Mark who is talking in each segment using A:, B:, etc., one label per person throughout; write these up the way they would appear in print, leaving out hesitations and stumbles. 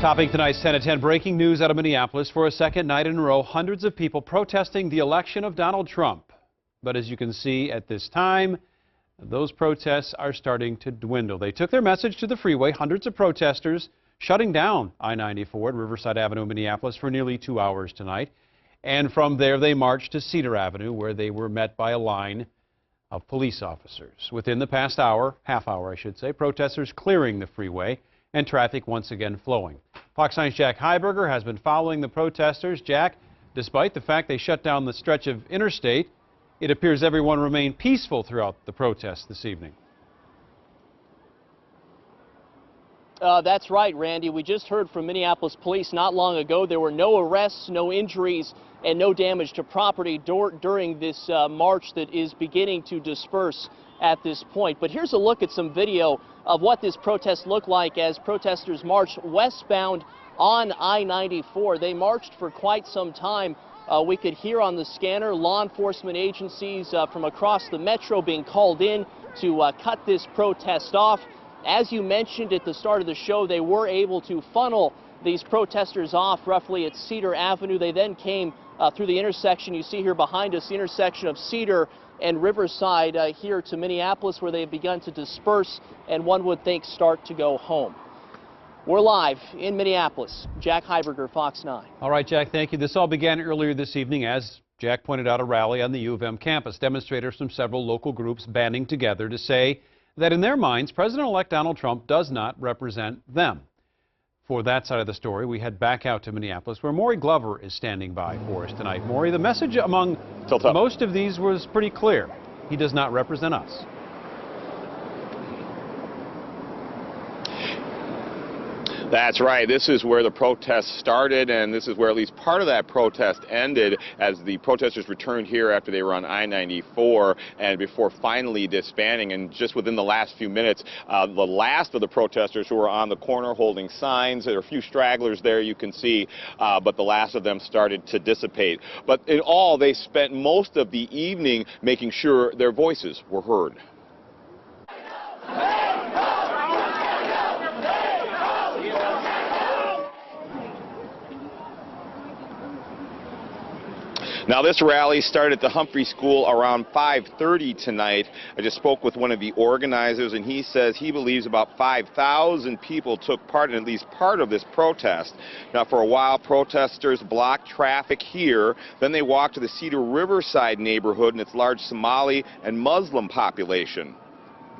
A: Topping tonight's 10 at 10 breaking news out of Minneapolis. For a second night in a row, hundreds of people protesting the election of Donald Trump. But as you can see at this time, those protests are starting to dwindle. They took their message to the freeway, hundreds of protesters shutting down I-94 at Riverside Avenue, Minneapolis for nearly 2 hours tonight. And from there, they marched to Cedar Avenue, where they were met by a line of police officers. Within the past hour, half hour I should say, protesters clearing the freeway and traffic once again flowing. Fox 9's Jack Heiberger has been following the protesters. Jack, despite the fact they shut down the stretch of interstate, it appears everyone remained peaceful throughout the protests this evening.
B: That's right, Randy. We just heard from Minneapolis police not long ago. There were no arrests, no injuries, and no damage to property during this march that is beginning to disperse at this point. But here's a look at some video of what this protest looked like as protesters marched westbound on I-94. They marched for quite some time. We could hear on the scanner law enforcement agencies from across the metro being called in to cut this protest off. As you mentioned at the start of the show, they were able to funnel these protesters off roughly at Cedar Avenue. They then came through the intersection you see here behind us, the intersection of Cedar and Riverside here to Minneapolis, where they've begun to disperse and one would think start to go home. We're live in Minneapolis. Jack Heiberger, Fox 9.
A: All right, Jack, thank you. This all began earlier this evening as Jack pointed out, a rally on the U of M campus. Demonstrators from several local groups banding together to say that in their minds, President-elect Donald Trump does not represent them. For that side of the story, we head back out to Minneapolis, where Maury Glover is standing by for us tonight. Maury, the message among most of these was pretty clear. He does not represent us.
C: That's right. This is where the protest started, and this is where at least part of that protest ended as the protesters returned here after they were on I-94 and before finally disbanding. And just within the last few minutes, the last of the protesters who were on the corner holding signs, there are a few stragglers there you can see, but the last of them started to dissipate. But in all, they spent most of the evening making sure their voices were heard. Now, this rally started at the Humphrey School around 5:30 tonight. I just spoke with one of the organizers, and he says he believes about 5,000 people took part in at least part of this protest. Now, for a while, protesters blocked traffic here. Then they walked to the Cedar Riverside neighborhood and its large Somali and Muslim population.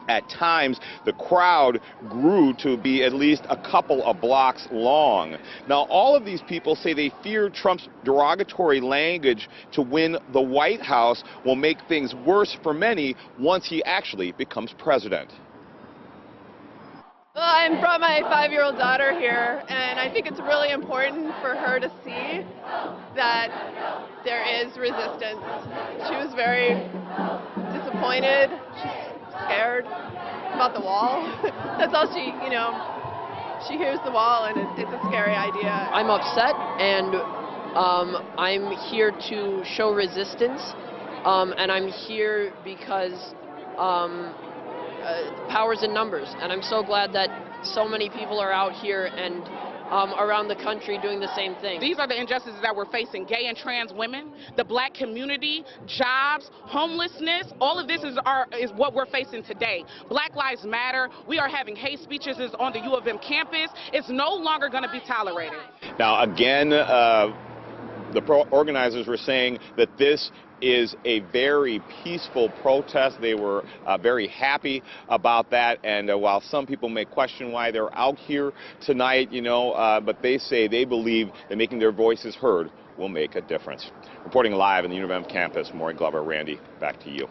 C: At times, the crowd grew to be at least a couple of blocks long. Now, all of these people say they fear Trump's derogatory language to win the White House will make things worse for many once he actually becomes president.
D: Well, I'm brought my 5-year-old daughter here, and I think it's really important for her to see that there is resistance. She was very disappointed. Scared about the wall. That's all she hears the wall, and it's a scary idea.
E: I'm upset, and I'm here to show resistance, and I'm here because power's in numbers, and I'm so glad that so many people are out here and around the country doing the same thing.
F: These are the injustices that we're facing: gay and trans women, the black community, jobs, homelessness. All of this is what we're facing today. Black Lives Matter. We are having hate speeches on the U of M campus. It's no longer going to be tolerated.
C: Now, again, the organizers were saying that this is a very peaceful protest. They were very happy about that, and while some people may question why they're out here tonight, but they say they believe that making their voices heard will make a difference. Reporting live in the U of M campus, Maury Glover. Randy, back to you.